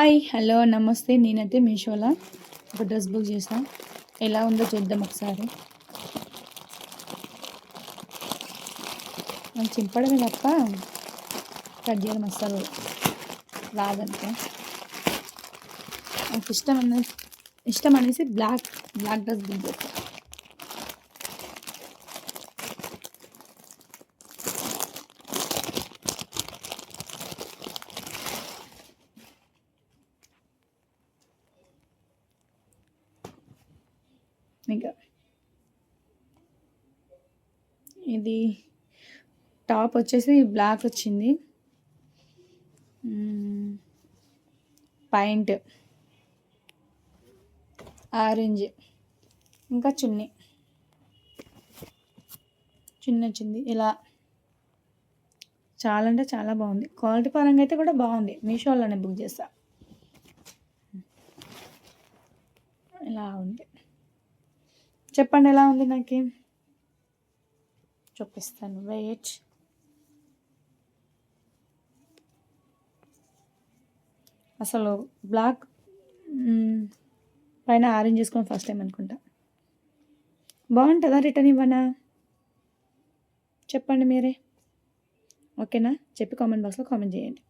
Hi hello నమస్తే. నేనైతే మీషోలో ఒక డ్రెస్ బుక్ చేసాను. ఎలా ఉందో చూద్దాం ఒకసారి. మనం చింపడమే తప్ప కట్ చేయడం అస్సలు రాదంటే నాకు ఇష్టం అనేసి బ్లాక్ డ్రెస్ బుక్ చేస్తాను. ఇంకా ఇది టాప్ వచ్చేసి బ్లాక్ వచ్చింది. పాయింట్ ఆరెంజ్, ఇంకా చున్నీ వచ్చింది. ఇలా చాలా అంటే చాలా బాగుంది. క్వాలిటీ పరంగా అయితే కూడా బాగుంది. మీషోలోనే బుక్ చేస్తా. ఇలా ఉంది. చెప్పండి ఎలా ఉంది. నాకు చూపిస్తాను, వెయిట్. అసలు బ్లాక్ పైన ఆరెంజ్ చేసుకొని ఫస్ట్ టైం అనుకుంటా. బాగుంటుందా? రిటర్న్ ఇవ్వనా? చెప్పండి మీరే. ఓకేనా? చెప్పి కామెంట్ బాక్స్లో కామెంట్ చేయండి.